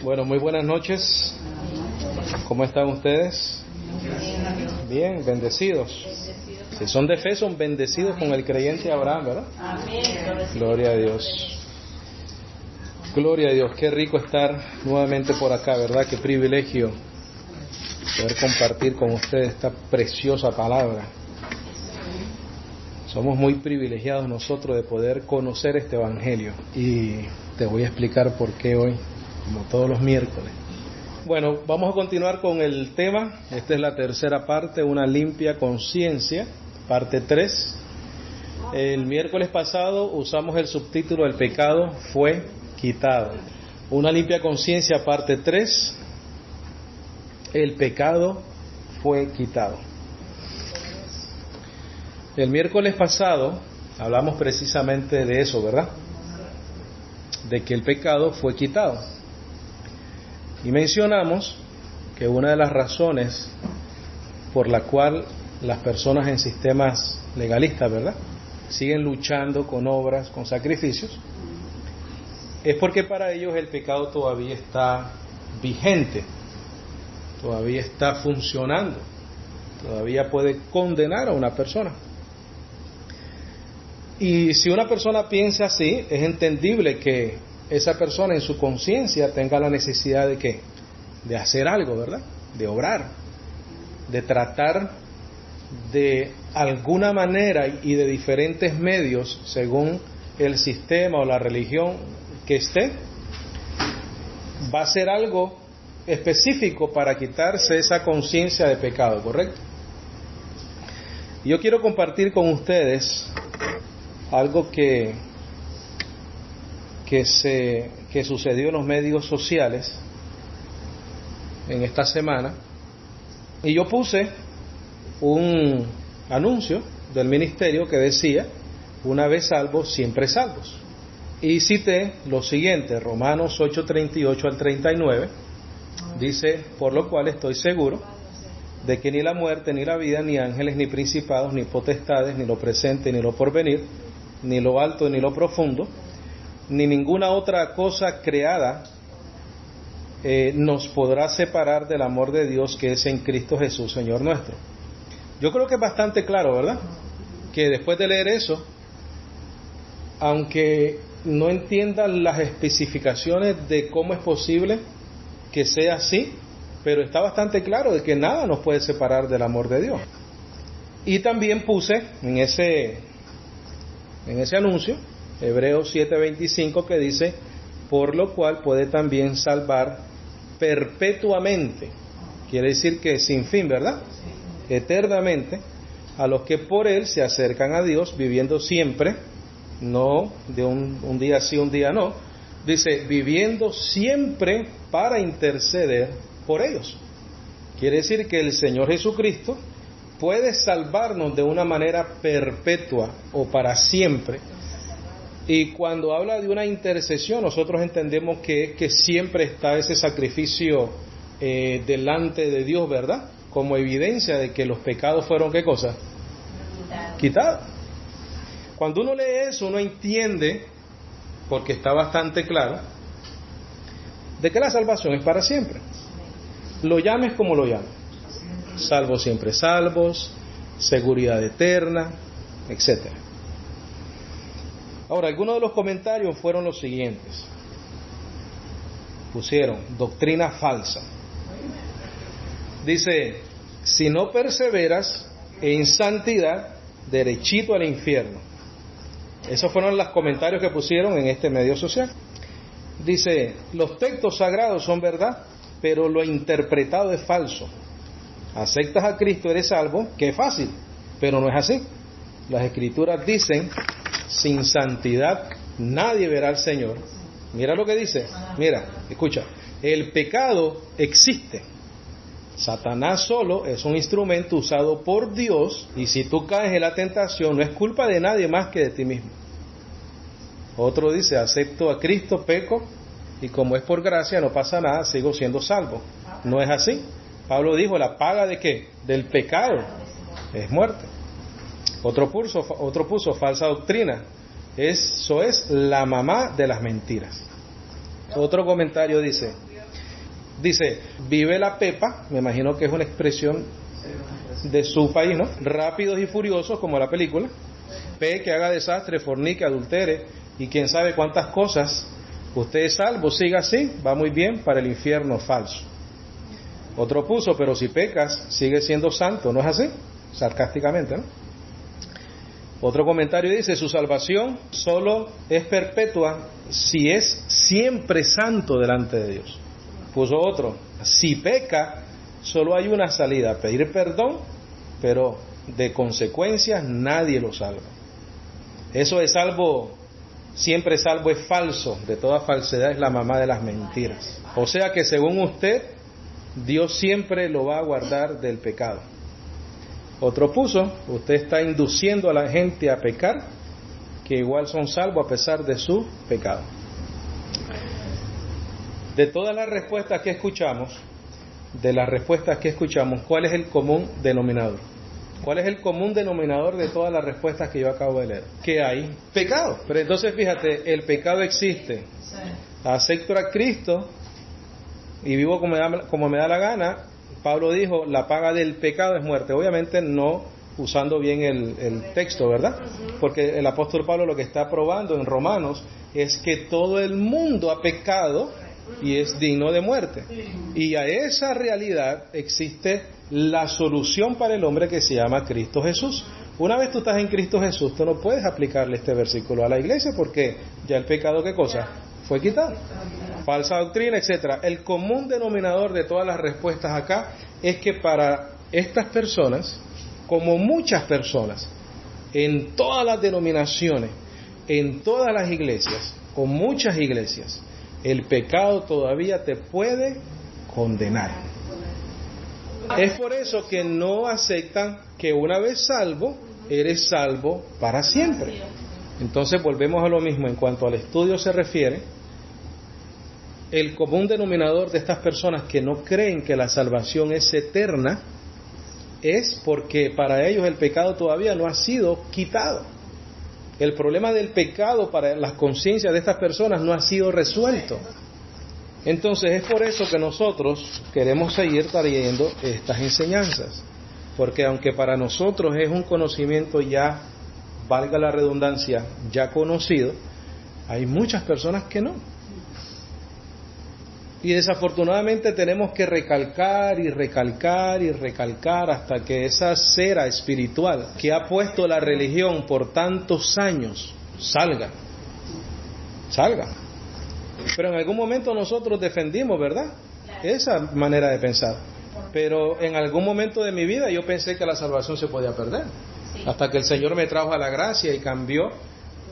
Bueno, muy buenas noches. ¿Cómo están ustedes? Bien, bendecidos. Si son de fe, son bendecidos con el creyente Abraham, ¿verdad? Gloria a Dios. Gloria a Dios. Qué rico estar nuevamente por acá, ¿verdad? Qué privilegio poder compartir con ustedes esta preciosa palabra. Somos muy privilegiados nosotros de poder conocer este evangelio. Y te voy a explicar por qué hoy, como todos los miércoles. Bueno, vamos a continuar con el tema. Esta es la tercera parte, una limpia conciencia, parte 3. El miércoles pasado usamos el subtítulo El pecado fue quitado. Una limpia conciencia, parte 3. El pecado fue quitado. El miércoles pasado hablamos precisamente de eso, ¿verdad? De que el pecado fue quitado. Y mencionamos que una de las razones por la cual las personas en sistemas legalistas, ¿verdad?, siguen luchando con obras, con sacrificios, es porque para ellos el pecado todavía está vigente, todavía está funcionando, todavía puede condenar a una persona. Y si una persona piensa así, es entendible que esa persona en su conciencia tenga la necesidad de ¿qué? De hacer algo, ¿verdad? De obrar, de tratar de alguna manera y de diferentes medios, según el sistema o la religión que esté, va a hacer algo específico para quitarse esa conciencia de pecado, ¿correcto? Y yo quiero compartir con ustedes algo que sucedió en los medios sociales en esta semana, y yo puse un anuncio del ministerio que decía: una vez salvos, siempre salvos, y cité lo siguiente, Romanos 8:38 al 39, dice: por lo cual estoy seguro de que ni la muerte, ni la vida, ni ángeles, ni principados, ni potestades, ni lo presente, ni lo porvenir, ni lo alto, ni lo profundo, ni ninguna otra cosa creada nos podrá separar del amor de Dios que es en Cristo Jesús, Señor nuestro. Yo creo que es bastante claro, ¿verdad?, que después de leer eso, aunque no entiendan las especificaciones de cómo es posible que sea así, pero está bastante claro de que nada nos puede separar del amor de Dios. Y también puse en ese anuncio Hebreos 7:25, que dice: por lo cual puede también salvar perpetuamente, quiere decir que sin fin, ¿verdad?, eternamente, a los que por él se acercan a Dios, viviendo siempre, no de un día sí, un día no, dice viviendo siempre para interceder por ellos. Quiere decir que el Señor Jesucristo puede salvarnos de una manera perpetua o para siempre. Y cuando habla de una intercesión, nosotros entendemos que siempre está ese sacrificio delante de Dios, ¿verdad?, como evidencia de que los pecados fueron, ¿qué cosa? Quitados. Cuando uno lee eso, uno entiende, porque está bastante claro, de que la salvación es para siempre. Lo llames como lo llames. Salvos siempre salvos, seguridad eterna, etcétera. Ahora, algunos de los comentarios fueron los siguientes. Pusieron doctrina falsa. Dice: si no perseveras en santidad, derechito al infierno. Esos fueron los comentarios que pusieron en este medio social. Dice: los textos sagrados son verdad, pero lo interpretado es falso. Aceptas a Cristo, eres salvo, que es fácil, pero no es así. Las Escrituras dicen: sin santidad nadie verá al Señor. Mira lo que dice, mira, escucha, el pecado existe. Satanás solo es un instrumento usado por Dios, y si tú caes en la tentación no es culpa de nadie más que de ti mismo. Otro dice: acepto a Cristo, peco, y como es por gracia no pasa nada, sigo siendo salvo. No es así. Pablo dijo: la paga ¿de qué? Del pecado es muerte. Otro puso falsa doctrina. Eso es la mamá de las mentiras. Otro comentario dice: Dice, vive la pepa, me imagino que es una expresión de su país, ¿no? Rápidos y furiosos, como la película. P, que haga desastre, fornique, adultere y quién sabe cuántas cosas. Usted es salvo, siga así, va muy bien, para el infierno falso. Otro puso, pero si pecas, sigue siendo santo, ¿no es así? Sarcásticamente, ¿no? Otro comentario dice, su salvación solo es perpetua si es siempre santo delante de Dios. Puso otro, si peca, solo hay una salida, pedir perdón, pero de consecuencias nadie lo salva. Eso de salvo, siempre salvo es falso, de toda falsedad es la mamá de las mentiras. O sea que según usted, Dios siempre lo va a guardar del pecado. Otro puso, usted está induciendo a la gente a pecar, que igual son salvos a pesar de su pecado. De todas las respuestas que escuchamos, ¿cuál es el común denominador? ¿Cuál es el común denominador de todas las respuestas que yo acabo de leer? Que hay pecado. Pero entonces fíjate, el pecado existe. Acepto a Cristo y vivo como me da la gana. Pablo dijo, la paga del pecado es muerte. Obviamente no usando bien el texto, ¿verdad? Porque el apóstol Pablo lo que está probando en Romanos es que todo el mundo ha pecado y es digno de muerte. Y a esa realidad existe la solución para el hombre que se llama Cristo Jesús. Una vez tú estás en Cristo Jesús, tú no puedes aplicarle este versículo a la iglesia porque ya el pecado, ¿qué cosa? Fue quitado. Falsa doctrina, etcétera. El común denominador de todas las respuestas acá es que para estas personas, como muchas personas, en todas las denominaciones, en todas las iglesias, o muchas iglesias, el pecado todavía te puede condenar. Es por eso que no aceptan que una vez salvo, eres salvo para siempre. Entonces volvemos a lo mismo en cuanto al estudio se refiere. El común denominador de estas personas que no creen que la salvación es eterna es porque para ellos el pecado todavía no ha sido quitado. El problema del pecado para las conciencias de estas personas no ha sido resuelto. Entonces es por eso que nosotros queremos seguir trayendo estas enseñanzas, porque aunque para nosotros es un conocimiento ya, valga la redundancia, ya conocido, hay muchas personas que no. Y desafortunadamente tenemos que recalcar y recalcar y recalcar hasta que esa cera espiritual que ha puesto la religión por tantos años salga. Pero en algún momento nosotros defendimos, ¿verdad? Esa manera de pensar. Pero en algún momento de mi vida yo pensé que la salvación se podía perder. Hasta que el Señor me trajo a la gracia y cambió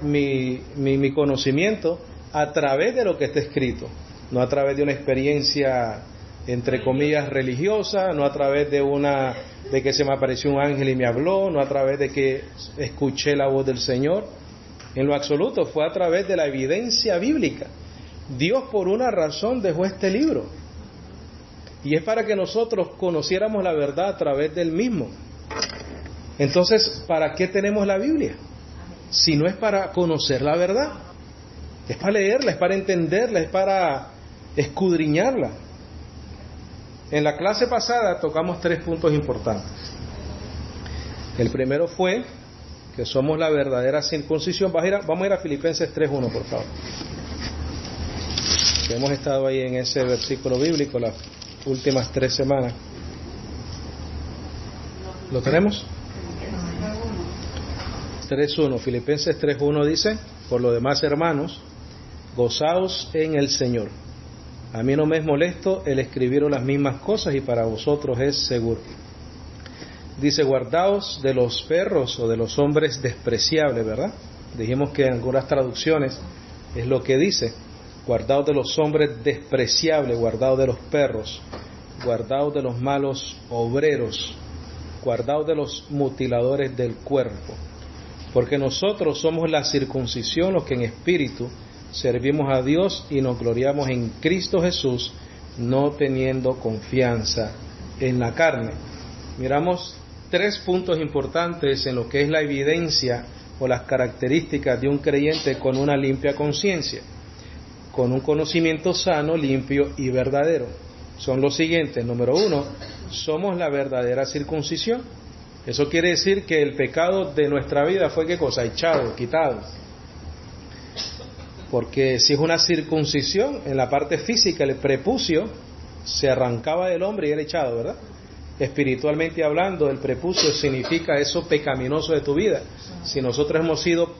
mi conocimiento a través de lo que está escrito. No a través de una experiencia, entre comillas, religiosa, no a través de que se me apareció un ángel y me habló, no a través de que escuché la voz del Señor. En lo absoluto, fue a través de la evidencia bíblica. Dios por una razón dejó este libro. Y es para que nosotros conociéramos la verdad a través del mismo. Entonces, ¿para qué tenemos la Biblia? Si no es para conocer la verdad. Es para leerla, es para entenderla, es para escudriñarla. En la clase pasada tocamos 3 puntos importantes. El primero fue que somos la verdadera circuncisión. Vamos a ir a Filipenses 3:1, por favor. Hemos estado ahí en ese versículo bíblico las últimas 3 semanas. ¿Lo tenemos? 3:1. Filipenses 3:1 dice: por lo demás, hermanos, gozaos en el Señor. A mí no me es molesto el escribir las mismas cosas y para vosotros es seguro. Dice, guardaos de los perros o de los hombres despreciables, ¿verdad? Dijimos que en algunas traducciones es lo que dice. Guardaos de los hombres despreciables, guardaos de los perros, guardaos de los malos obreros, guardaos de los mutiladores del cuerpo. Porque nosotros somos la circuncisión, los que en espíritu servimos a Dios y nos gloriamos en Cristo Jesús, no teniendo confianza en la carne. Miramos 3 puntos importantes en lo que es la evidencia o las características de un creyente con una limpia conciencia, con un conocimiento sano, limpio y verdadero. son los siguientes. Número 1, somos la verdadera circuncisión. Eso quiere decir que el pecado de nuestra vida fue, ¿qué cosa? Echado, quitado. Porque si es una circuncisión, en la parte física, el prepucio se arrancaba del hombre y era echado, ¿verdad? Espiritualmente hablando, el prepucio significa eso pecaminoso de tu vida. Si nosotros hemos sido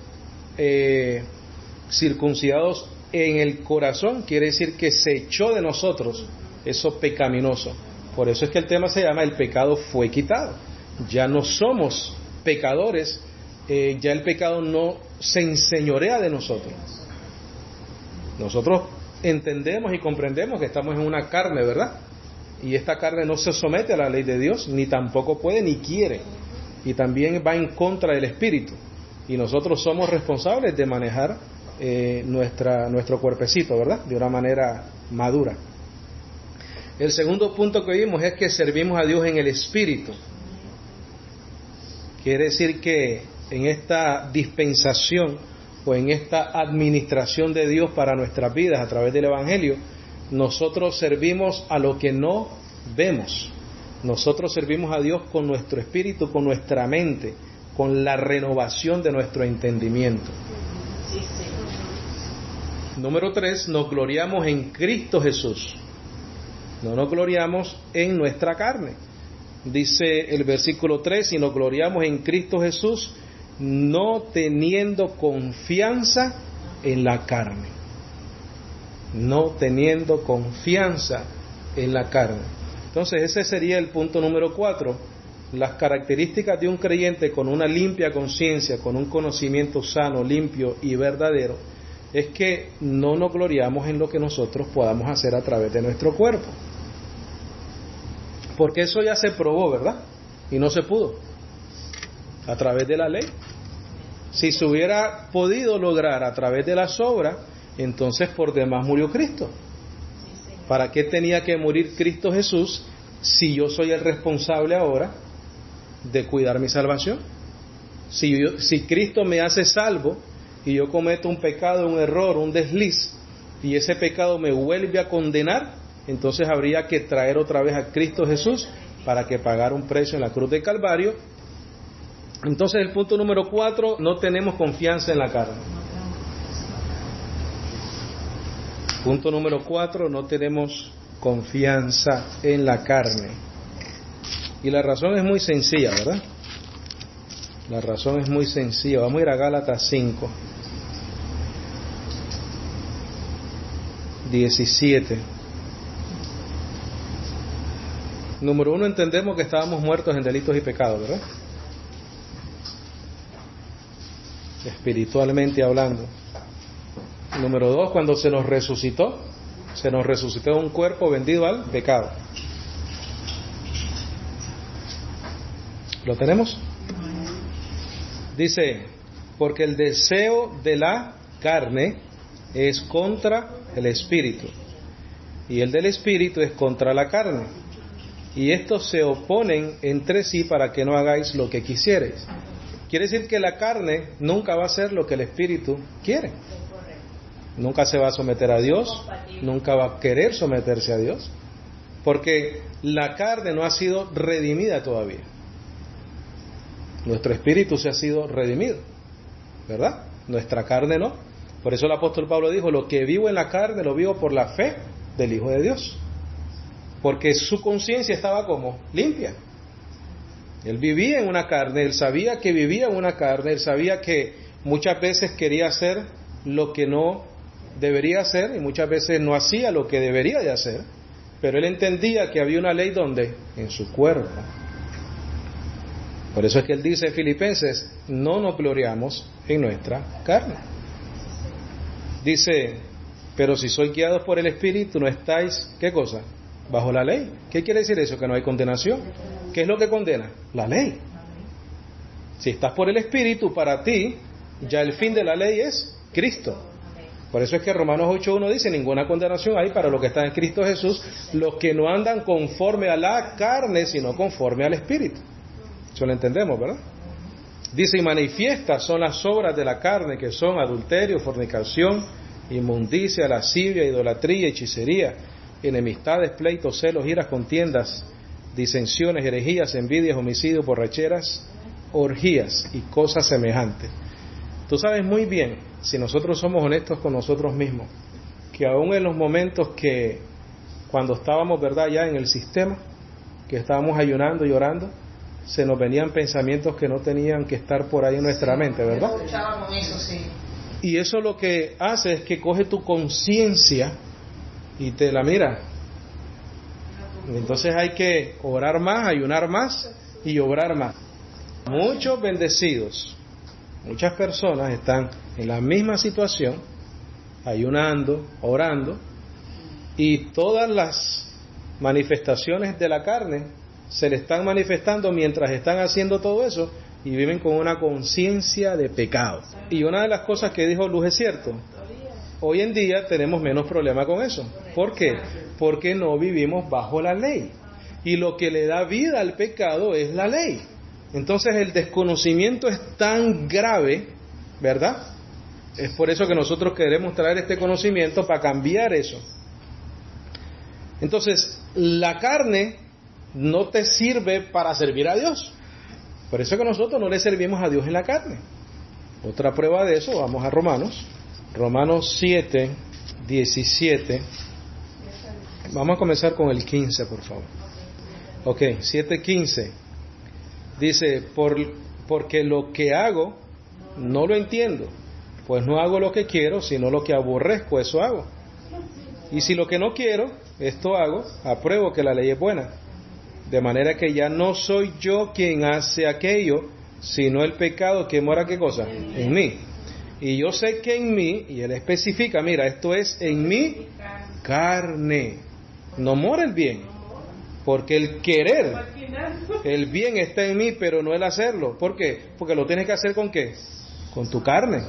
circuncidados en el corazón, quiere decir que se echó de nosotros eso pecaminoso. Por eso es que el tema se llama el pecado fue quitado. Ya no somos pecadores, ya el pecado no se enseñorea de nosotros. Nosotros entendemos y comprendemos que estamos en una carne, ¿verdad? Y esta carne no se somete a la ley de Dios, ni tampoco puede ni quiere. Y también va en contra del Espíritu. Y nosotros somos responsables de manejar nuestro cuerpecito, ¿verdad? De una manera madura. El segundo punto que vimos es que servimos a Dios en el Espíritu. Quiere decir que en esta dispensación o en esta administración de Dios para nuestras vidas a través del Evangelio, nosotros servimos a lo que no vemos. Nosotros servimos a Dios con nuestro espíritu, con nuestra mente, con la renovación de nuestro entendimiento. Número 3, nos gloriamos en Cristo Jesús. No nos gloriamos en nuestra carne. Dice el versículo 3, y nos gloriamos en Cristo Jesús, no teniendo confianza en la carne. No teniendo confianza en la carne. Entonces ese sería el punto número 4. Las características de un creyente con una limpia conciencia, con un conocimiento sano, limpio y verdadero, es que no nos gloriamos en lo que nosotros podamos hacer a través de nuestro cuerpo. Porque eso ya se probó, ¿verdad? Y no se pudo. A través de la ley. Si se hubiera podido lograr a través de las obras, entonces por demás murió Cristo. ¿Para qué tenía que morir Cristo Jesús si yo soy el responsable ahora de cuidar mi salvación? Si Cristo me hace salvo y yo cometo un pecado, un error, un desliz, y ese pecado me vuelve a condenar, entonces habría que traer otra vez a Cristo Jesús para que pagara un precio en la cruz del Calvario. Entonces el punto número 4, no tenemos confianza en la carne. Punto número 4, no tenemos confianza en la carne. Y la razón es muy sencilla, ¿verdad? La razón es muy sencilla. Vamos a ir a Gálatas 5, 17. Número 1, entendemos que estábamos muertos en delitos y pecados, ¿verdad? Espiritualmente hablando. Número 2, cuando se nos resucitó un cuerpo vendido al pecado. ¿Lo tenemos? Dice, porque el deseo de la carne es contra el espíritu, y el del espíritu es contra la carne, y estos se oponen entre sí para que no hagáis lo que quisierais. Quiere decir que la carne nunca va a hacer lo que el espíritu quiere. Nunca se va a someter a Dios, nunca va a querer someterse a Dios, porque la carne no ha sido redimida todavía. Nuestro espíritu se ha sido redimido, ¿verdad? Nuestra carne no. Por eso el apóstol Pablo dijo, lo que vivo en la carne lo vivo por la fe del Hijo de Dios, porque su conciencia estaba como limpia. Él vivía en una carne, él sabía que vivía en una carne, él sabía que muchas veces quería hacer lo que no debería hacer y muchas veces no hacía lo que debería de hacer, pero él entendía que había una ley donde, en su cuerpo. Por eso es que él dice en Filipenses, no nos gloriamos en nuestra carne. Dice, pero si sois guiados por el Espíritu, no estáis, ¿qué cosa? Bajo la ley. ¿Qué quiere decir eso? Que no hay condenación. ¿Qué es lo que condena? La ley. Si estás por el Espíritu, para ti, ya el fin de la ley es Cristo. Por eso es que Romanos 8.1 dice, ninguna condenación hay para los que están en Cristo Jesús, los que no andan conforme a la carne, sino conforme al Espíritu. Eso lo entendemos, ¿verdad? Dice, y manifiestas son las obras de la carne, que son adulterio, fornicación, inmundicia, lascivia, idolatría, hechicería, enemistades, pleitos, celos, iras, contiendas, disensiones, herejías, envidias, homicidios, borracheras, orgías y cosas semejantes. Tú sabes muy bien, si nosotros somos honestos con nosotros mismos, que aún en los momentos que cuando estábamos, ¿verdad?, ya en el sistema, que estábamos ayunando y orando, se nos venían pensamientos que no tenían que estar por ahí en nuestra mente, ¿verdad? Y eso lo que hace es que coge tu conciencia y te la mira. Entonces hay que orar más, ayunar más y obrar más. Muchos bendecidos, muchas personas están en la misma situación, ayunando, orando, y todas las manifestaciones de la carne se le están manifestando mientras están haciendo todo eso y viven con una conciencia de pecado. Y una de las cosas que dijo Luz es cierto. Hoy en día tenemos menos problema con eso. ¿Por qué? Porque no vivimos bajo la ley. Y lo que le da vida al pecado es la ley. Entonces el desconocimiento es tan grave, ¿verdad? Es por eso que nosotros queremos traer este conocimiento para cambiar eso. Entonces, la carne no te sirve para servir a Dios. Por eso que nosotros no le servimos a Dios en la carne. Otra prueba de eso, vamos a Romanos. Romanos 7, 17. Vamos a comenzar con el 15, por favor. Ok, 7, 15. Dice, porque lo que hago no lo entiendo, pues no hago lo que quiero, sino lo que aborrezco, eso hago. Y si lo que no quiero, esto hago, apruebo que la ley es buena. De manera que ya no soy yo quien hace aquello, sino el pecado que mora, ¿qué cosa? En mí. Y yo sé que en mí, y él especifica, mira, esto es en mi carne, no mora el bien. Porque el querer, el bien está en mí, pero no el hacerlo. ¿Por qué? Porque lo tienes que hacer ¿con qué? Con tu carne.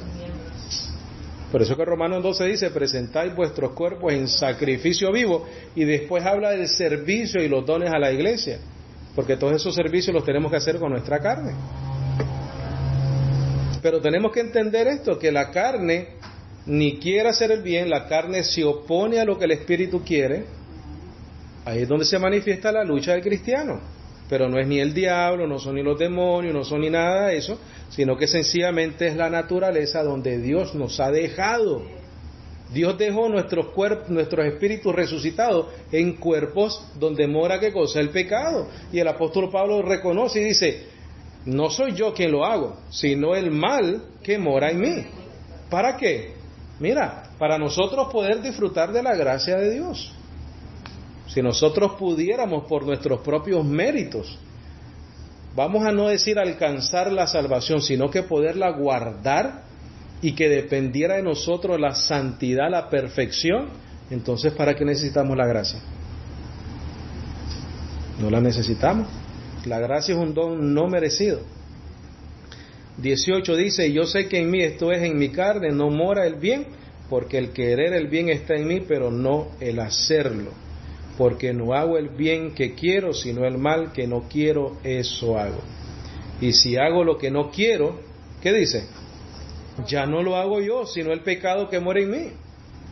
Por eso que Romanos 12 dice, presentáis vuestros cuerpos en sacrificio vivo, y después habla del servicio y los dones a la iglesia, porque todos esos servicios los tenemos que hacer con nuestra carne. Pero tenemos que entender esto, que la carne ni quiere hacer el bien, la carne se opone a lo que el Espíritu quiere. Ahí es donde se manifiesta la lucha del cristiano. Pero no es ni el diablo, no son ni los demonios, no son ni nada de eso, sino que sencillamente es la naturaleza donde Dios nos ha dejado. Dios dejó nuestros cuerpos, nuestros espíritus resucitados en cuerpos donde mora ¿qué cosa? El pecado. Y el apóstol Pablo reconoce y dice, no soy yo quien lo hago, sino el mal que mora en mí. ¿Para qué? Mira, para nosotros poder disfrutar de la gracia de Dios. Si nosotros pudiéramos por nuestros propios méritos, vamos a no decir alcanzar la salvación, sino que poderla guardar y que dependiera de nosotros la santidad, la perfección, entonces ¿para qué necesitamos la gracia? No la necesitamos. La gracia es un don no merecido. 18 dice, yo sé que en mí, esto es en mi carne, no mora el bien, porque el querer el bien está en mí, pero no el hacerlo. Porque no hago el bien que quiero, sino el mal que no quiero, eso hago. Y si hago lo que no quiero, ¿qué dice? Ya no lo hago yo, sino el pecado que mora en mí.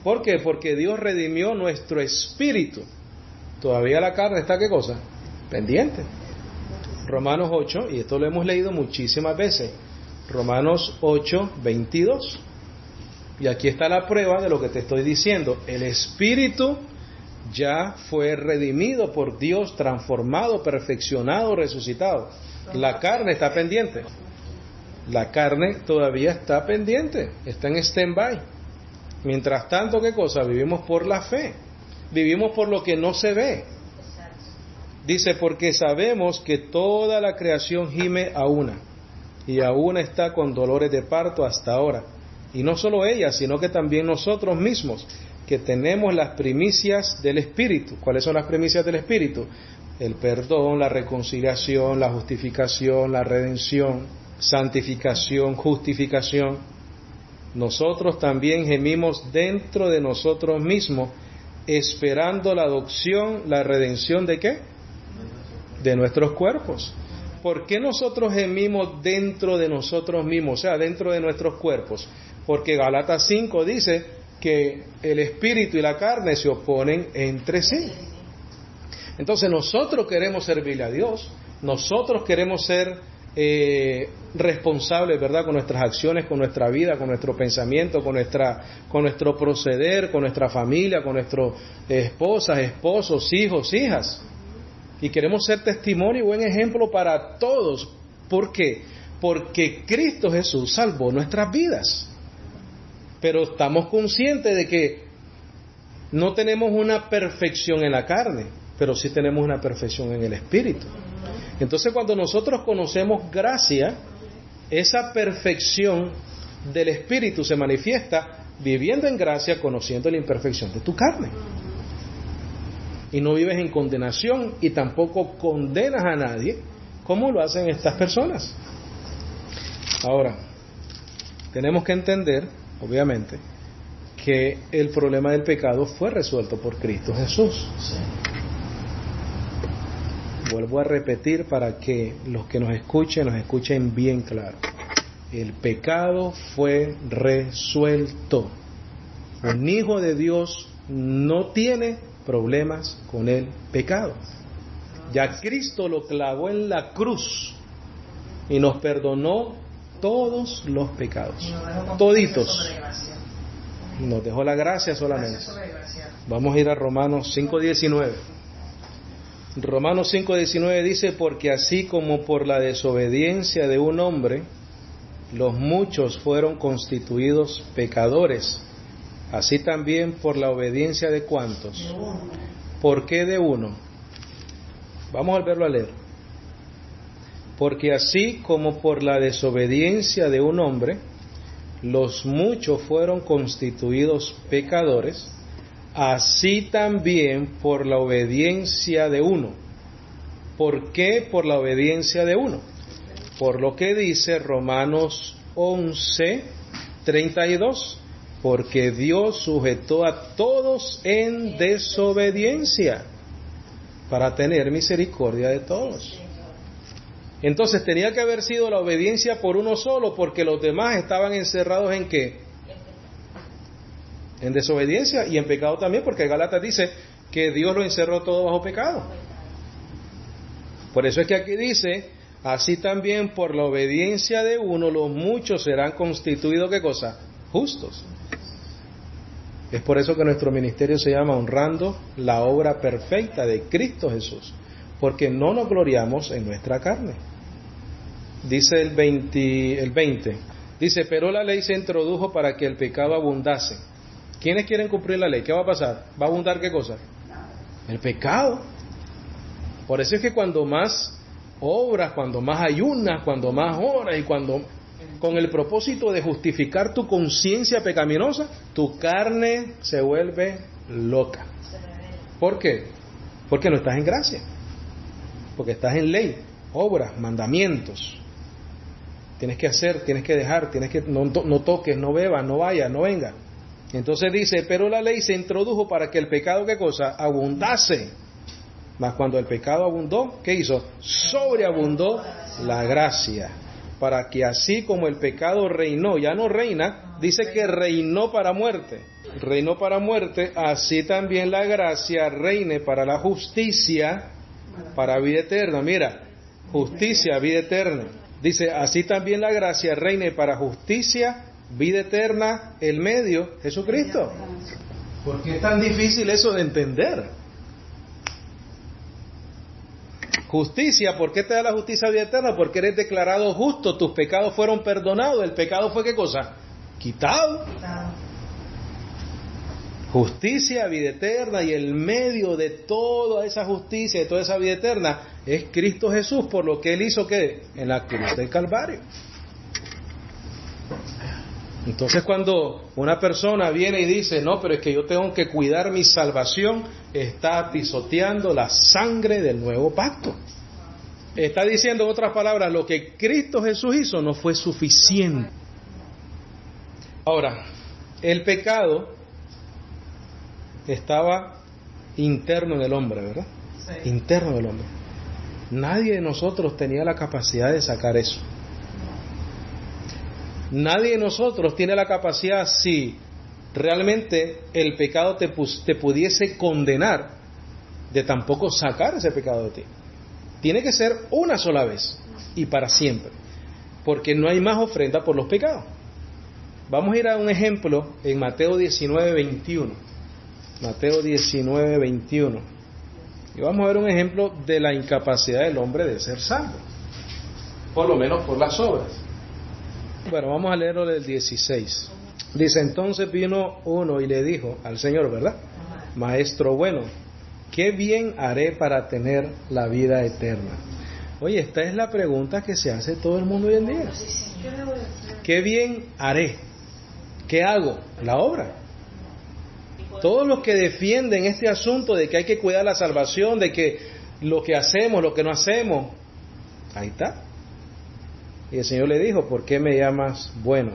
¿Por qué? Porque Dios redimió nuestro espíritu. Todavía la carne está, ¿qué cosa? Pendiente. Romanos 8, y esto lo hemos leído muchísimas veces. Romanos 8, 22. Y aquí está la prueba de lo que te estoy diciendo. El espíritu ya fue redimido por Dios, transformado, perfeccionado, resucitado. La carne está pendiente. La carne todavía está pendiente, está en stand-by. Mientras tanto, ¿qué cosa? Vivimos por la fe. Vivimos por lo que no se ve. Dice, porque sabemos que toda la creación gime a una, y a una está con dolores de parto hasta ahora. Y no solo ella, sino que también nosotros mismos, que tenemos las primicias del Espíritu. ¿Cuáles son las primicias del Espíritu? El perdón, la reconciliación, la justificación, la redención, santificación, justificación. Nosotros también gemimos dentro de nosotros mismos, esperando la adopción, la redención ¿de qué? De nuestros cuerpos. ¿Por qué nosotros gemimos dentro de nosotros mismos? O sea, dentro de nuestros cuerpos. Porque Gálatas 5 dice, que el espíritu y la carne se oponen entre sí. Entonces nosotros queremos servirle a Dios, nosotros queremos ser responsables, ¿verdad?, con nuestras acciones, con nuestra vida, con nuestro pensamiento, con nuestro proceder, con nuestra familia, con nuestras esposas, esposos, hijos, hijas. Y queremos ser testimonio y buen ejemplo para todos. ¿Por qué? Porque Cristo Jesús salvó nuestras vidas. Pero estamos conscientes de que no tenemos una perfección en la carne, pero sí tenemos una perfección en el Espíritu. Entonces, cuando nosotros conocemos gracia, esa perfección del Espíritu se manifiesta viviendo en gracia, conociendo la imperfección de tu carne. Y no vives en condenación y tampoco condenas a nadie, como lo hacen estas personas. Ahora, tenemos que entender, obviamente, que el problema del pecado fue resuelto por Cristo Jesús. Sí. Vuelvo a repetir para que los que nos escuchen bien claro. El pecado fue resuelto. Un hijo de Dios no tiene problemas con el pecado. Ya Cristo lo clavó en la cruz y nos perdonó todos los pecados. Toditos. Nos dejó la gracia solamente. Vamos a ir a Romanos 5:19. Romanos 5:19 dice: porque así como por la desobediencia de un hombre los muchos fueron constituidos pecadores, así también por la obediencia de ¿cuántos? ¿Por qué de uno? Vamos a volverlo a leer. Porque así como por la desobediencia de un hombre los muchos fueron constituidos pecadores, así también por la obediencia de uno. ¿Por qué por la obediencia de uno? Por lo que dice Romanos 11:32, porque Dios sujetó a todos en desobediencia para tener misericordia de todos. Entonces tenía que haber sido la obediencia por uno solo, porque los demás estaban encerrados ¿en qué? En desobediencia y en pecado también, porque Gálatas dice que Dios lo encerró todo bajo pecado. Por eso es que aquí dice: así también por la obediencia de uno los muchos serán constituidos ¿qué cosa? Justos. Es por eso que nuestro ministerio se llama Honrando la obra perfecta de Cristo Jesús, porque no nos gloriamos en nuestra carne. Dice el 20, dice: pero la ley se introdujo para que el pecado abundase. ¿Quiénes quieren cumplir la ley? ¿Qué va a pasar? ¿Va a abundar qué cosa? El pecado. Por eso es que cuando más obras, cuando más ayunas, cuando más oras y cuando con el propósito de justificar tu conciencia pecaminosa, tu carne se vuelve loca. ¿Por qué? Porque no estás en gracia. Porque estás en ley, obras, mandamientos. Tienes que hacer, tienes que dejar, tienes que no toques, no bebas, no vayas, no vengas. Entonces dice: pero la ley se introdujo para que el pecado ¿qué cosa? Abundase. Mas cuando el pecado abundó, ¿qué hizo? Sobreabundó la gracia. Para que así como el pecado reinó, ya no reina, dice que reinó para muerte. Reinó para muerte, así también la gracia reine para la justicia, para vida eterna. Mira, justicia, vida eterna. Dice: así también la gracia reine para justicia, vida eterna, el medio, Jesucristo. ¿Por qué es tan difícil eso de entender? Justicia, ¿por qué te da la justicia vida eterna? Porque eres declarado justo, tus pecados fueron perdonados. ¿El pecado fue qué cosa? Quitado. Justicia, vida eterna, y el medio de toda esa justicia, de toda esa vida eterna, es Cristo Jesús, por lo que Él hizo ¿qué? En la cruz del Calvario. Entonces cuando una persona viene y dice: no, pero es que yo tengo que cuidar mi salvación, está pisoteando la sangre del nuevo pacto. Está diciendo, en otras palabras, lo que Cristo Jesús hizo no fue suficiente. Ahora, el pecado estaba interno en el hombre, ¿verdad? Sí. Interno en el hombre. Nadie de nosotros tenía la capacidad de sacar eso. Nadie de nosotros tiene la capacidad, si realmente el pecado te pudiese condenar, de tampoco sacar ese pecado de ti. Tiene que ser una sola vez y para siempre, porque no hay más ofrenda por los pecados. Vamos a ir a un ejemplo en Mateo 19:21. Mateo 19:21. Y vamos a ver un ejemplo de la incapacidad del hombre de ser salvo, por lo menos por las obras. Bueno, vamos a leerlo del 16. Dice: entonces vino uno y le dijo al Señor, ¿verdad? Maestro bueno, ¿qué bien haré para tener la vida eterna? Oye, esta es la pregunta que se hace todo el mundo hoy en día. ¿Qué bien haré? ¿Qué hago? La obra. Todos los que defienden este asunto de que hay que cuidar la salvación, de que lo que hacemos, lo que no hacemos, ahí está. Y el Señor le dijo: ¿por qué me llamas bueno?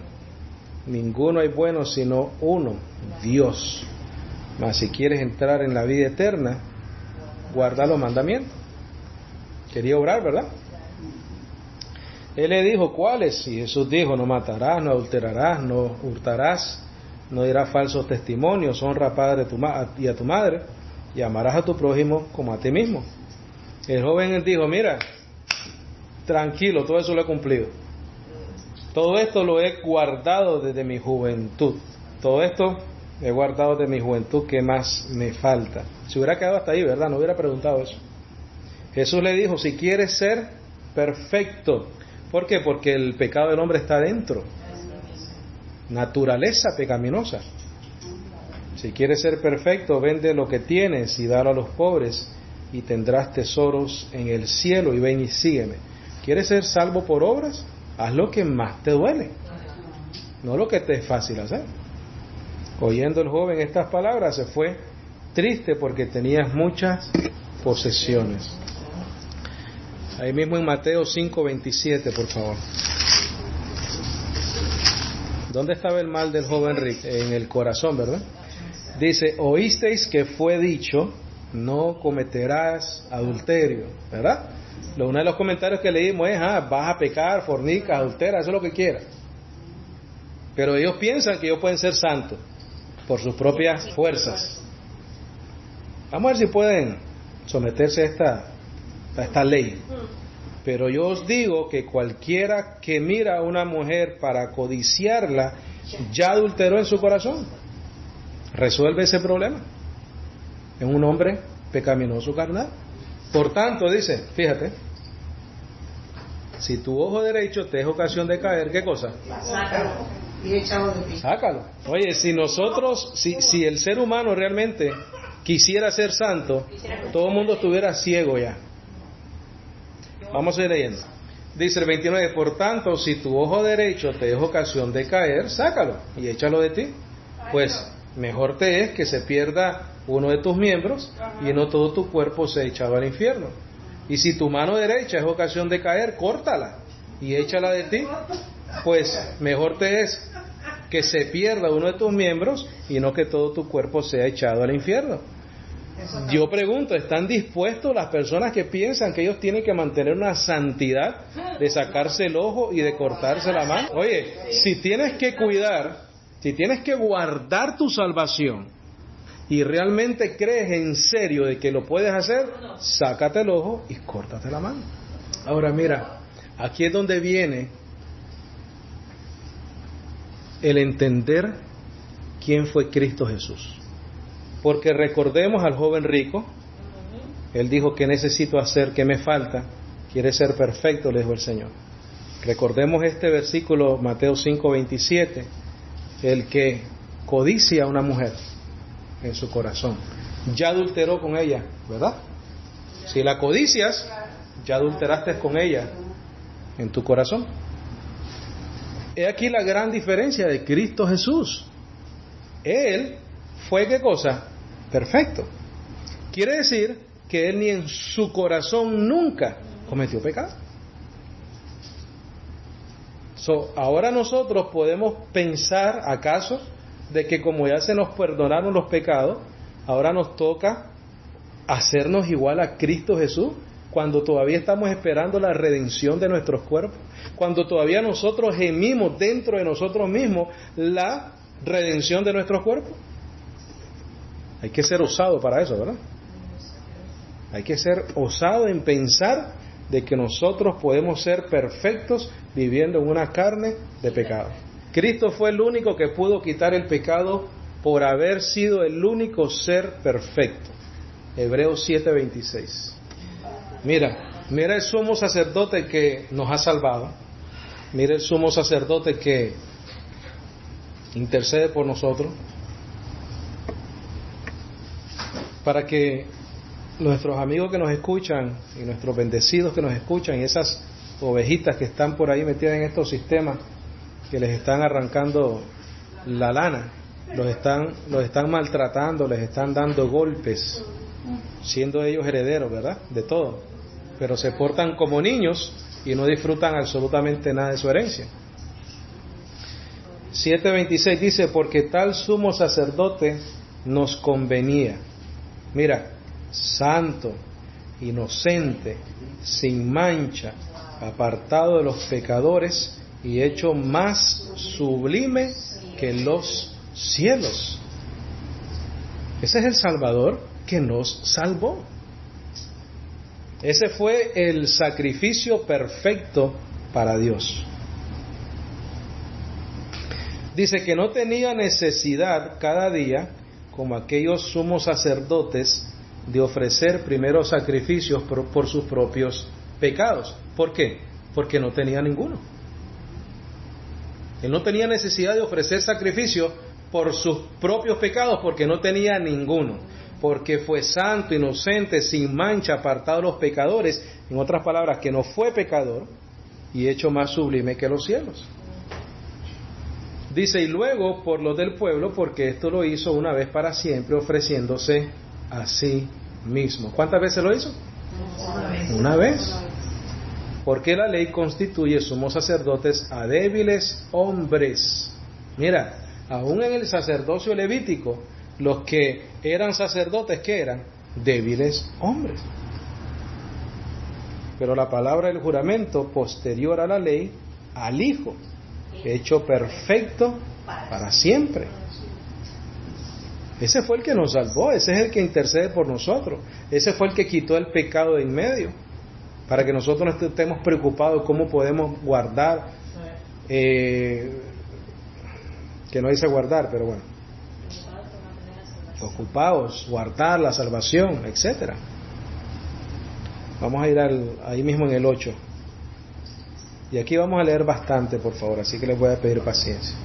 Ninguno hay bueno sino uno, Dios. Mas si quieres entrar en la vida eterna, guarda los mandamientos. Quería obrar, ¿verdad? Él le dijo: ¿cuáles? Y Jesús dijo: no matarás, no adulterarás, no hurtarás, no dirás falsos testimonios, honra a padre y a tu madre, y amarás a tu prójimo como a ti mismo. El joven dijo: mira, tranquilo, todo eso lo he cumplido. Todo esto lo he guardado desde mi juventud. Todo esto he guardado de mi juventud, ¿qué más me falta? Se hubiera quedado hasta ahí, ¿verdad? No hubiera preguntado eso. Jesús le dijo: si quieres ser perfecto. ¿Por qué? Porque el pecado del hombre está dentro. Naturaleza pecaminosa. Si quieres ser perfecto, vende lo que tienes y dalo a los pobres, y tendrás tesoros en el cielo, y ven y sígueme. ¿Quieres ser salvo por obras? Haz lo que más te duele, no lo que te es fácil hacer. Oyendo el joven estas palabras, se fue triste porque tenía muchas posesiones. Ahí mismo en Mateo 5:27, por favor. ¿Dónde estaba el mal del joven rico? En el corazón, ¿verdad? Dice: oísteis que fue dicho, no cometerás adulterio, ¿verdad? Uno de los comentarios que leímos es: vas a pecar, fornicas, adulteras, eso es lo que quieras. Pero ellos piensan que ellos pueden ser santos por sus propias fuerzas. Vamos a ver si pueden someterse a esta ley. Pero yo os digo que cualquiera que mira a una mujer para codiciarla, ya adulteró en su corazón. Resuelve ese problema. Es un hombre pecaminoso carnal. Por tanto, dice, fíjate, si tu ojo derecho te es ocasión de caer, ¿qué cosa? Sácalo. Y échalo de ti. Sácalo. Oye, si nosotros, si el ser humano realmente quisiera ser santo, todo el mundo estuviera ciego ya. Vamos a ir leyendo. Dice el 29: por tanto, si tu ojo derecho te es ocasión de caer, sácalo y échalo de ti. Pues mejor te es que se pierda uno de tus miembros y no todo tu cuerpo sea echado al infierno. Y si tu mano derecha es ocasión de caer, córtala y échala de ti. Pues mejor te es que se pierda uno de tus miembros y no que todo tu cuerpo sea echado al infierno. Yo pregunto, ¿están dispuestos las personas que piensan que ellos tienen que mantener una santidad de sacarse el ojo y de cortarse la mano? Oye, si tienes que cuidar, si tienes que guardar tu salvación y realmente crees en serio de que lo puedes hacer, sácate el ojo y córtate la mano. Ahora mira, aquí es donde viene el entender quién fue Cristo Jesús. Porque recordemos al joven rico, él dijo: ¿qué necesito hacer? ¿Qué me falta? ¿Quiere ser perfecto?, le dijo el Señor. Recordemos este versículo, Mateo 5:27, el que codicia a una mujer en su corazón, ya adulteró con ella, ¿verdad? Si la codicias, ya adulteraste con ella en tu corazón. He aquí la gran diferencia de Cristo Jesús. Él fue, ¿qué cosa? Perfecto. Quiere decir que él ni en su corazón nunca cometió pecado. Ahora nosotros podemos pensar, ¿acaso?, de que como ya se nos perdonaron los pecados, ahora nos toca hacernos igual a Cristo Jesús, cuando todavía estamos esperando la redención de nuestros cuerpos, cuando todavía nosotros gemimos dentro de nosotros mismos la redención de nuestros cuerpos. Hay que ser osado para eso, ¿verdad? Hay que ser osado en pensar de que nosotros podemos ser perfectos viviendo en una carne de pecado. Cristo fue el único que pudo quitar el pecado por haber sido el único ser perfecto. Hebreos 7:26. Mira el sumo sacerdote que nos ha salvado. Mira el sumo sacerdote que intercede por nosotros, para que nuestros amigos que nos escuchan y nuestros bendecidos que nos escuchan y esas ovejitas que están por ahí metidas en estos sistemas que les están arrancando la lana, los están maltratando, les están dando golpes, siendo ellos herederos, ¿verdad?, de todo, pero se portan como niños y no disfrutan absolutamente nada de su herencia. 7:26 dice: porque tal sumo sacerdote nos convenía. Mira, santo, inocente, sin mancha, apartado de los pecadores y hecho más sublime que los cielos. Ese es el Salvador que nos salvó. Ese fue el sacrificio perfecto para Dios. Dice que no tenía necesidad cada día, como aquellos sumos sacerdotes, de ofrecer primero sacrificios por sus propios pecados. ¿Por qué? Porque no tenía ninguno. Él no tenía necesidad de ofrecer sacrificio por sus propios pecados porque no tenía ninguno. Porque fue santo, inocente, sin mancha, apartado de los pecadores. En otras palabras, que no fue pecador y hecho más sublime que los cielos. Dice: y luego por los del pueblo, porque esto lo hizo una vez para siempre, ofreciéndose a sí mismo. ¿Cuántas veces lo hizo? Una vez. Porque la ley constituye sumos sacerdotes a débiles hombres. Mira, aún en el sacerdocio levítico, los que eran sacerdotes, ¿qué eran? Débiles hombres. Pero la palabra del juramento posterior a la ley, al Hijo, hecho perfecto para siempre. Ese fue el que nos salvó, ese es el que intercede por nosotros, ese fue el que quitó el pecado de en medio, para que nosotros no estemos preocupados cómo podemos guardar, que no dice guardar, pero bueno, ocupados, guardar la salvación, etcétera. Vamos a ir ahí mismo en el 8. Y aquí vamos a leer bastante, por favor, así que les voy a pedir paciencia.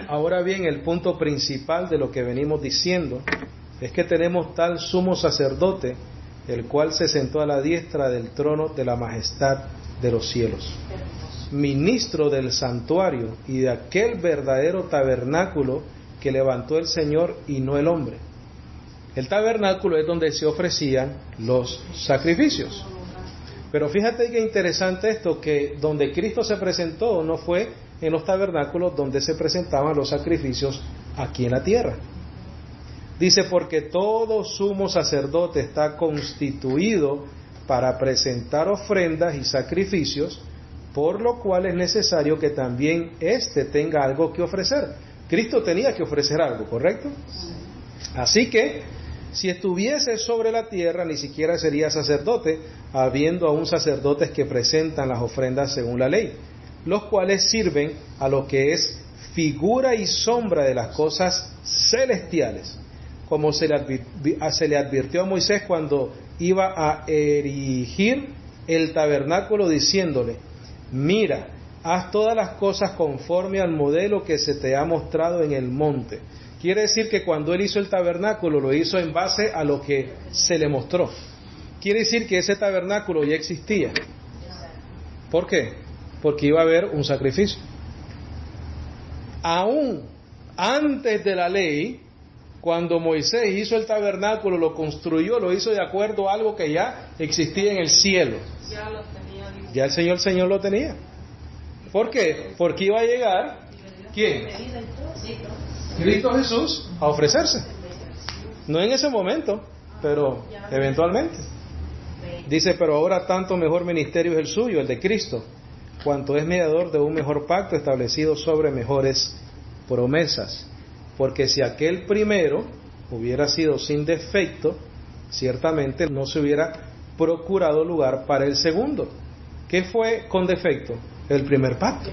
Ahora bien, el punto principal de lo que venimos diciendo es que tenemos tal sumo sacerdote, el cual se sentó a la diestra del trono de la majestad de los cielos, ministro del santuario y de aquel verdadero tabernáculo que levantó el Señor y no el hombre. El tabernáculo es donde se ofrecían los sacrificios. Pero fíjate que interesante esto, que donde Cristo se presentó no fue en los tabernáculos donde se presentaban los sacrificios aquí en la tierra. Dice: porque todo sumo sacerdote está constituido para presentar ofrendas y sacrificios, por lo cual es necesario que también éste tenga algo que ofrecer. Cristo tenía que ofrecer algo, ¿correcto? Así que, si estuviese sobre la tierra, ni siquiera sería sacerdote, habiendo aún sacerdotes que presentan las ofrendas según la ley, los cuales sirven a lo que es figura y sombra de las cosas celestiales, como se le advirtió a Moisés cuando iba a erigir el tabernáculo, diciéndole: mira, haz todas las cosas conforme al modelo que se te ha mostrado en el monte. Quiere decir que cuando él hizo el tabernáculo, lo hizo en base a lo que se le mostró. Quiere decir que ese tabernáculo ya existía. ¿Por qué? Porque iba a haber un sacrificio. Aún antes de la ley, cuando Moisés hizo el tabernáculo, lo construyó, lo hizo de acuerdo a algo que ya existía en el cielo. Ya el Señor lo tenía. ¿Por qué? Porque iba a llegar, ¿quién? Cristo Jesús a ofrecerse. No en ese momento, pero eventualmente. Dice: pero ahora tanto mejor ministerio es el suyo, el de Cristo, cuanto es mediador de un mejor pacto establecido sobre mejores promesas, porque si aquel primero hubiera sido sin defecto, ciertamente no se hubiera procurado lugar para el segundo. ¿Qué fue con defecto? El primer pacto.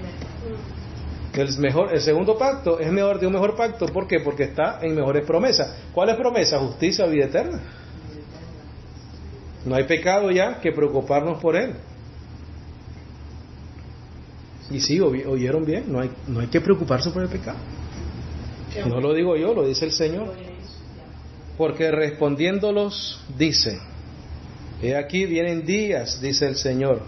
El segundo pacto es mejor de un mejor pacto. ¿Por qué? Porque está en mejores promesas. ¿Cuáles promesas? Justicia, vida eterna. No hay pecado ya que preocuparnos por él. Y sí, oyeron bien, no hay que preocuparse por el pecado. No lo digo yo, lo dice el Señor. Porque respondiéndolos dice: he aquí vienen días, dice el Señor,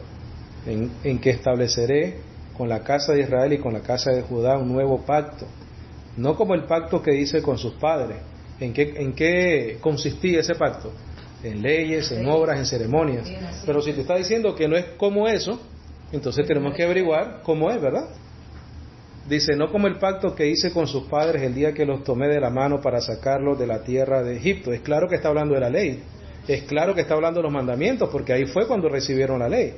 en que estableceré con la casa de Israel y con la casa de Judá un nuevo pacto, no como el pacto que hice con sus padres. ¿En qué consistía ese pacto? En leyes, en obras, en ceremonias. Pero si te está diciendo que no es como eso, entonces tenemos que averiguar cómo es, ¿verdad? Dice: no como el pacto que hice con sus padres el día que los tomé de la mano para sacarlos de la tierra de Egipto. Es claro que está hablando de la ley, es claro que está hablando de los mandamientos, porque ahí fue cuando recibieron la ley.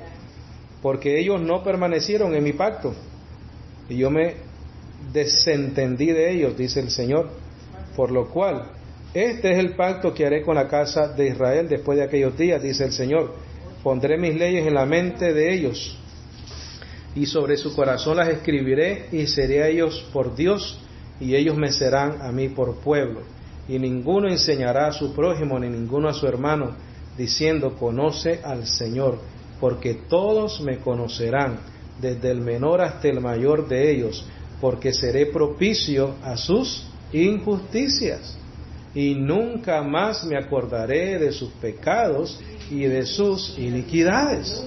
Porque ellos no permanecieron en mi pacto, y yo me desentendí de ellos, dice el Señor. Por lo cual, este es el pacto que haré con la casa de Israel después de aquellos días, dice el Señor. Pondré mis leyes en la mente de ellos, y sobre su corazón las escribiré, y seré a ellos por Dios, y ellos me serán a mí por pueblo. Y ninguno enseñará a su prójimo, ni ninguno a su hermano, diciendo: conoce al Señor, porque todos me conocerán, desde el menor hasta el mayor de ellos, porque seré propicio a sus injusticias, y nunca más me acordaré de sus pecados y de sus iniquidades.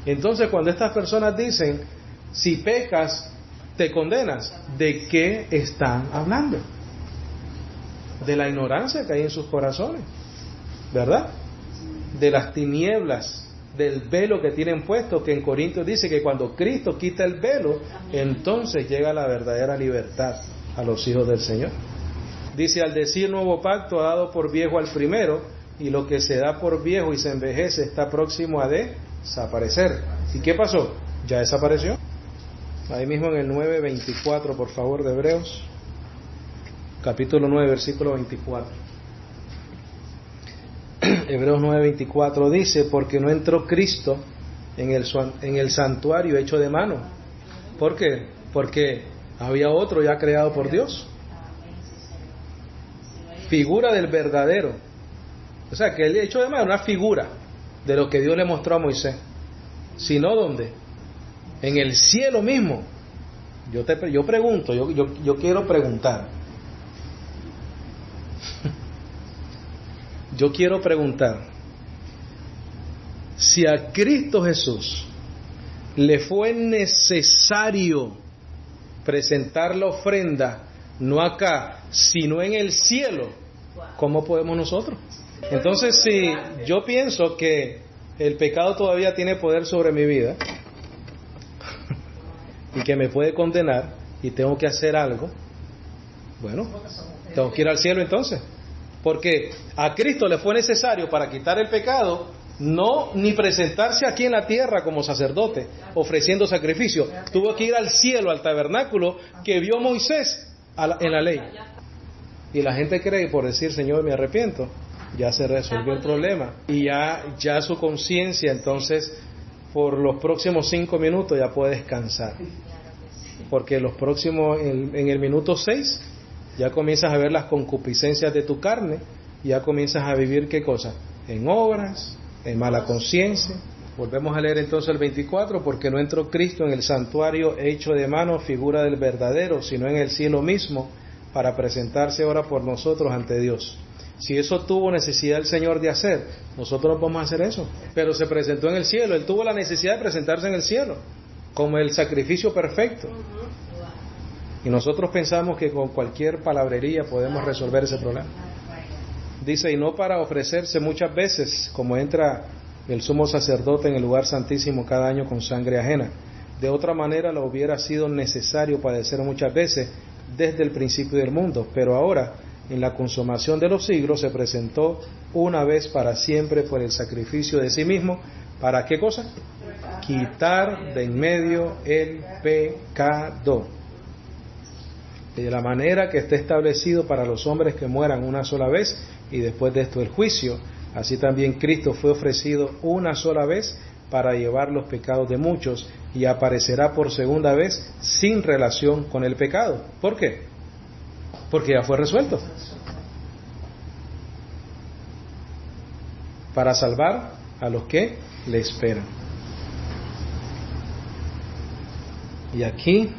Entonces, cuando estas personas dicen: si pecas, te condenas, ¿de qué están hablando? De la ignorancia que hay en sus corazones, ¿verdad? De las tinieblas, del velo que tienen puesto, que en Corintios dice que cuando Cristo quita el velo, entonces llega la verdadera libertad a los hijos del Señor. Dice: al decir nuevo pacto, ha dado por viejo al primero, y lo que se da por viejo y se envejece está próximo a desaparecer. ¿Y qué pasó? Ya desapareció. Ahí mismo en el 9:24, por favor, de Hebreos, capítulo 9, versículo 24. Hebreos 9:24 dice: porque no entró Cristo en el santuario hecho de mano. ¿Por qué? Porque había otro ya creado por Dios, figura del verdadero. O sea, que el hecho de mano es una figura de lo que Dios le mostró a Moisés. Sino ¿dónde? En el cielo mismo. Yo pregunto, yo quiero preguntar. Yo quiero preguntar: si a Cristo Jesús le fue necesario presentar la ofrenda, no acá, sino en el cielo, ¿cómo podemos nosotros? Entonces, si yo pienso que el pecado todavía tiene poder sobre mi vida y que me puede condenar y tengo que hacer algo, bueno, tengo que ir al cielo entonces. Porque a Cristo le fue necesario para quitar el pecado, no ni presentarse aquí en la tierra como sacerdote, ofreciendo sacrificio. Tuvo que ir al cielo, al tabernáculo que vio Moisés en la ley. Y la gente cree, por decir: Señor, me arrepiento, ya se resolvió el problema. Y ya su conciencia, entonces, por los próximos 5 minutos ya puede descansar. Porque en el minuto 6... ya comienzas a ver las concupiscencias de tu carne, y ya comienzas a vivir ¿qué cosa? En obras, en mala conciencia. Volvemos a leer entonces el 24: porque no entró Cristo en el santuario hecho de mano, figura del verdadero, sino en el cielo mismo, para presentarse ahora por nosotros ante Dios. Si eso tuvo necesidad el Señor de hacer, nosotros no podemos hacer eso. Pero se presentó en el cielo, Él tuvo la necesidad de presentarse en el cielo, como el sacrificio perfecto. Y nosotros pensamos que con cualquier palabrería podemos resolver ese problema. Dice: y no para ofrecerse muchas veces, como entra el sumo sacerdote en el lugar santísimo cada año con sangre ajena. De otra manera lo hubiera sido necesario padecer muchas veces desde el principio del mundo. Pero ahora, en la consumación de los siglos, se presentó una vez para siempre por el sacrificio de sí mismo. ¿Para qué cosa? Quitar de en medio el pecado. de la manera que esté establecido para los hombres que mueran una sola vez y después de esto el juicio. Así también Cristo fue ofrecido una sola vez para llevar los pecados de muchos y aparecerá por segunda vez sin relación con el pecado. ¿Por qué? Porque ya fue resuelto. Para salvar a los que le esperan. Y aquí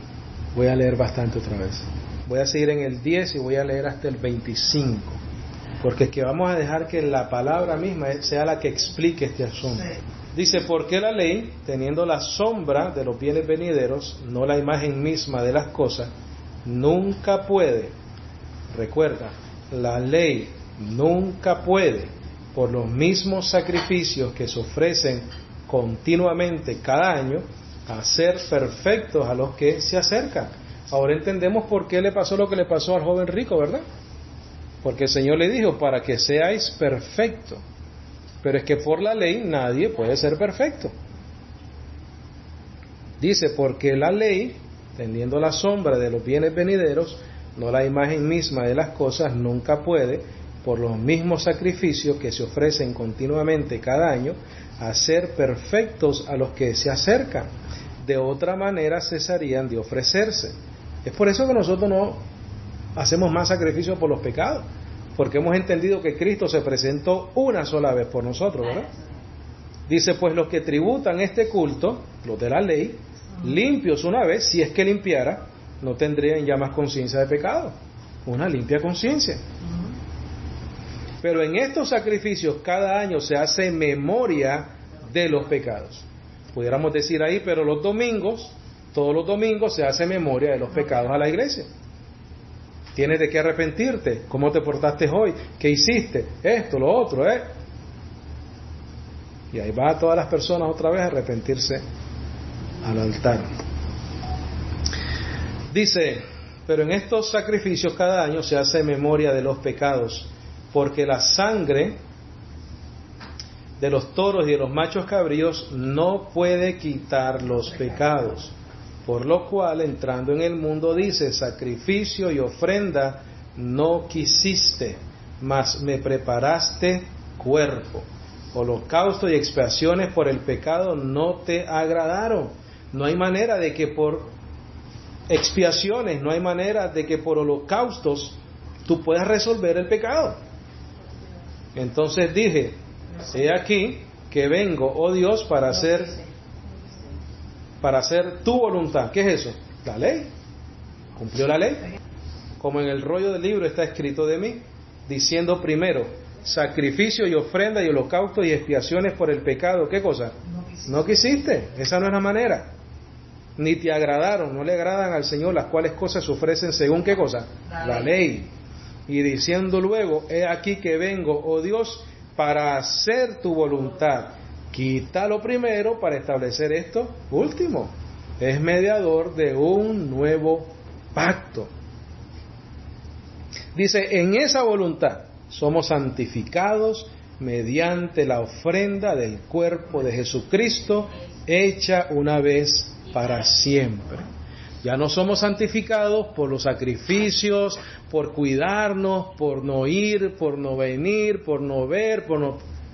voy a leer bastante otra vez. Voy a seguir en el 10 y voy a leer hasta el 25. Porque es que vamos a dejar que la palabra misma sea la que explique este asunto. Dice, porque la ley, teniendo la sombra de los bienes venideros, no la imagen misma de las cosas, nunca puede, recuerda, la ley nunca puede, por los mismos sacrificios que se ofrecen continuamente cada año, hacer perfectos a los que se acercan. Ahora entendemos por qué le pasó lo que le pasó al joven rico, ¿verdad? Porque el Señor le dijo, para que seáis perfectos. Pero es que por la ley nadie puede ser perfecto. Dice, porque la ley, teniendo la sombra de los bienes venideros, no la imagen misma de las cosas, nunca puede, por los mismos sacrificios que se ofrecen continuamente cada año, hacer perfectos a los que se acercan. De otra manera cesarían de ofrecerse. Es por eso que nosotros no hacemos más sacrificios por los pecados, porque hemos entendido que Cristo se presentó una sola vez por nosotros, ¿verdad? Dice, pues los que tributan este culto, los de la ley, limpios una vez, si es que limpiara, no tendrían ya más conciencia de pecado. Una limpia conciencia. Pero en estos sacrificios cada año se hace memoria de los pecados. Pudiéramos decir ahí, pero los domingos, todos los domingos se hace memoria de los pecados a la iglesia. Tienes de qué arrepentirte. ¿Cómo te portaste hoy? ¿Qué hiciste? Esto, lo otro, ¿eh? Y ahí va a todas las personas otra vez a arrepentirse al altar. Dice, pero en estos sacrificios cada año se hace memoria de los pecados, porque la sangre de los toros y de los machos cabríos no puede quitar los pecados. Por lo cual, entrando en el mundo, dice, sacrificio y ofrenda no quisiste, mas me preparaste cuerpo. Holocausto y expiaciones por el pecado no te agradaron. No hay manera de que por expiaciones, no hay manera de que por holocaustos tú puedas resolver el pecado. Entonces dije, he aquí que vengo, oh Dios, para hacer tu voluntad. ¿Qué es eso? La ley. ¿Cumplió la ley? Como en el rollo del libro está escrito de mí, diciendo primero, sacrificio y ofrenda y holocausto y expiaciones por el pecado. ¿Qué cosa? No quisiste. Esa no es la manera. Ni te agradaron, no le agradan al Señor las cuales cosas se ofrecen según ¿qué cosa? La ley. Y diciendo luego, he aquí que vengo, oh Dios, para hacer tu voluntad. Quítalo primero para establecer esto último. Es mediador de un nuevo pacto. Dice, en esa voluntad somos santificados mediante la ofrenda del cuerpo de Jesucristo, hecha una vez para siempre. Ya no somos santificados por los sacrificios, por cuidarnos, por no ir, por no venir, por no ver,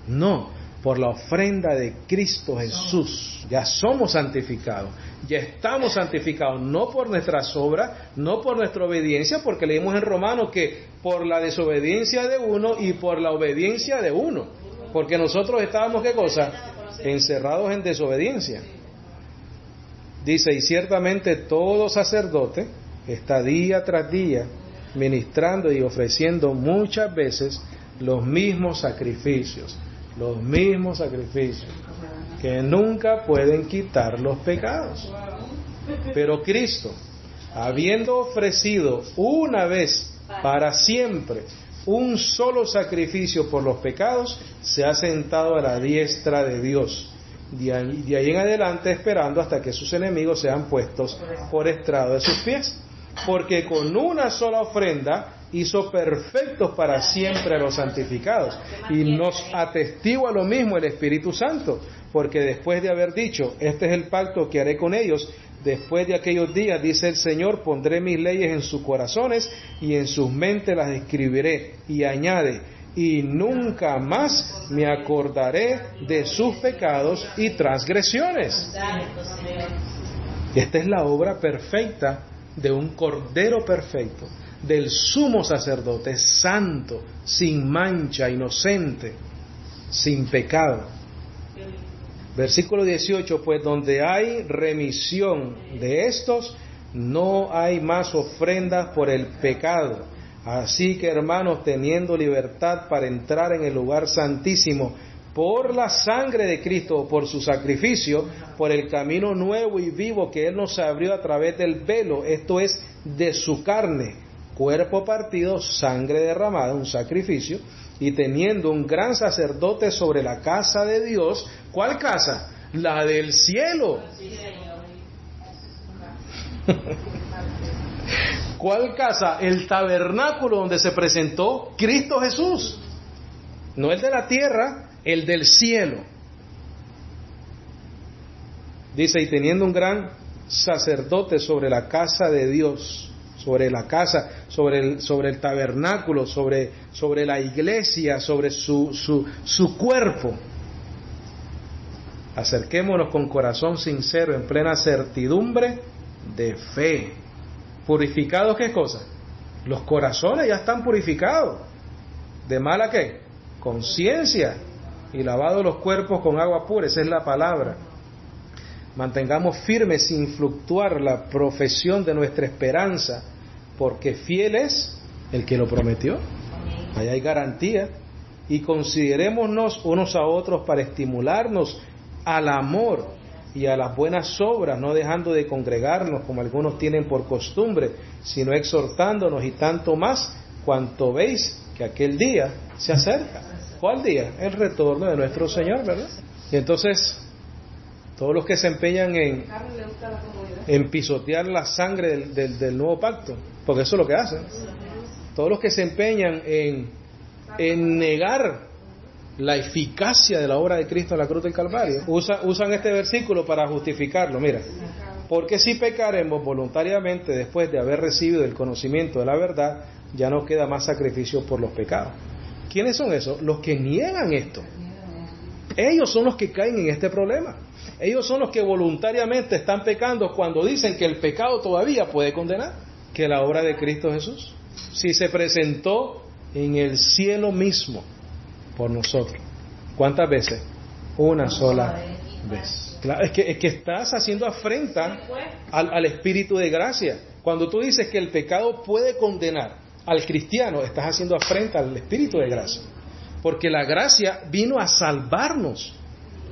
no, por la ofrenda de Cristo Jesús. Ya somos santificados, ya estamos santificados, no por nuestras obras, no por nuestra obediencia, porque leímos en Romanos que por la desobediencia de uno y por la obediencia de uno, porque nosotros estábamos, ¿qué cosa? Encerrados en desobediencia. Dice, y ciertamente todo sacerdote está día tras día ministrando y ofreciendo muchas veces los mismos sacrificios, que nunca pueden quitar los pecados. Pero Cristo, habiendo ofrecido una vez para siempre un solo sacrificio por los pecados, se ha sentado a la diestra de Dios. De ahí en adelante esperando hasta que sus enemigos sean puestos por estrado de sus pies. Porque con una sola ofrenda hizo perfectos para siempre a los santificados. Y nos atestigua lo mismo el Espíritu Santo. porque después de haber dicho, este es el pacto que haré con ellos, después de aquellos días, dice el Señor, pondré mis leyes en sus corazones y en sus mentes las escribiré. Y añade, y nunca más me acordaré de sus pecados y transgresiones. Esta es la obra perfecta de un Cordero perfecto, del sumo sacerdote, santo, sin mancha, inocente, sin pecado. Versículo 18, pues donde hay remisión de estos, no hay más ofrendas por el pecado. Así que, hermanos, teniendo libertad para entrar en el lugar santísimo por la sangre de Cristo, por su sacrificio, por el camino nuevo y vivo que Él nos abrió a través del velo, esto es, de su carne, cuerpo partido, sangre derramada, un sacrificio, y teniendo un gran sacerdote sobre la casa de Dios. ¿Cuál casa? La del cielo. ¿Cuál casa? El tabernáculo donde se presentó Cristo Jesús. No el de la tierra, el del cielo. Dice, y teniendo un gran sacerdote sobre la casa de Dios, sobre la casa, sobre el tabernáculo, sobre la iglesia, sobre su cuerpo. Acerquémonos con corazón sincero, en plena certidumbre de fe. ¿Purificados qué cosa? Los corazones ya están purificados. ¿De mala qué? Conciencia. Y lavados los cuerpos con agua pura, esa es la palabra. Mantengamos firme sin fluctuar la profesión de nuestra esperanza, porque fiel es el que lo prometió. Ahí hay garantía. Y considerémonos unos a otros para estimularnos al amor y a las buenas obras, no dejando de congregarnos como algunos tienen por costumbre, sino exhortándonos, y tanto más cuanto veis que aquel día se acerca. ¿Cuál día? El retorno de nuestro Señor, ¿verdad? Y entonces, todos los que se empeñan en pisotear la sangre del nuevo pacto, porque eso es lo que hacen, todos los que se empeñan en negar la eficacia de la obra de Cristo en la cruz del Calvario, usan este versículo para justificarlo. Mira, porque si pecaremos voluntariamente después de haber recibido el conocimiento de la verdad, ya no queda más sacrificio por los pecados. ¿Quiénes son esos? Los que niegan esto. Ellos son los que caen en este problema. Ellos son los que voluntariamente están pecando cuando dicen que el pecado todavía puede condenar. Que la obra de Cristo Jesús, si se presentó en el cielo mismo por nosotros, ¿cuántas veces? Una sola vez. Claro, es que estás haciendo afrenta al Espíritu de gracia. Cuando tú dices que el pecado puede condenar al cristiano, estás haciendo afrenta al Espíritu de gracia, porque la gracia vino a salvarnos.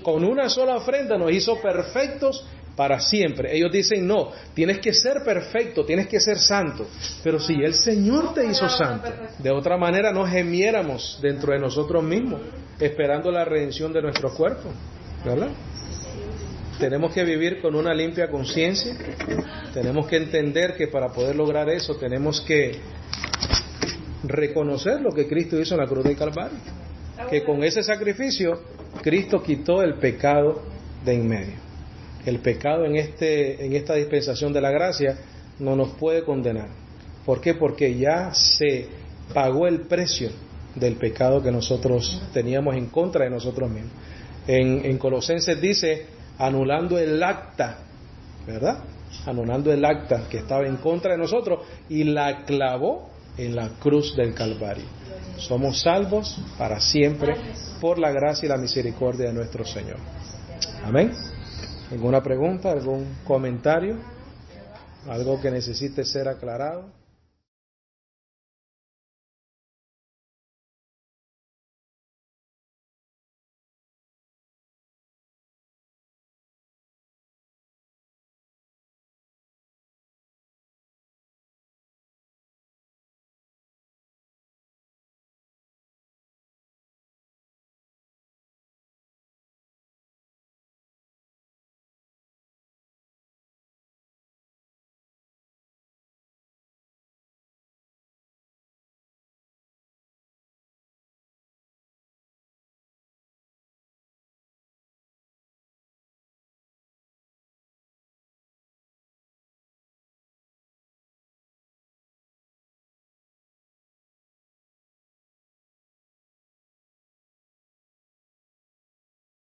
Con una sola ofrenda nos hizo perfectos para siempre. Ellos dicen, no, tienes que ser perfecto, tienes que ser santo. Pero si el Señor te hizo santo, de otra manera no gemiéramos dentro de nosotros mismos, esperando la redención de nuestro cuerpo, ¿verdad? Tenemos que vivir con una limpia conciencia. Tenemos que entender que para poder lograr eso tenemos que reconocer lo que Cristo hizo en la cruz del Calvario, que con ese sacrificio Cristo quitó el pecado de en medio. El pecado en esta dispensación de la gracia no nos puede condenar. ¿Por qué? Porque ya se pagó el precio del pecado que nosotros teníamos en contra de nosotros mismos. En Colosenses dice, anulando el acta, ¿verdad? Anulando el acta que estaba en contra de nosotros, y la clavó en la cruz del Calvario. Somos salvos para siempre por la gracia y la misericordia de nuestro Señor. Amén. ¿Alguna pregunta? ¿Algún comentario? ¿Algo que necesite ser aclarado?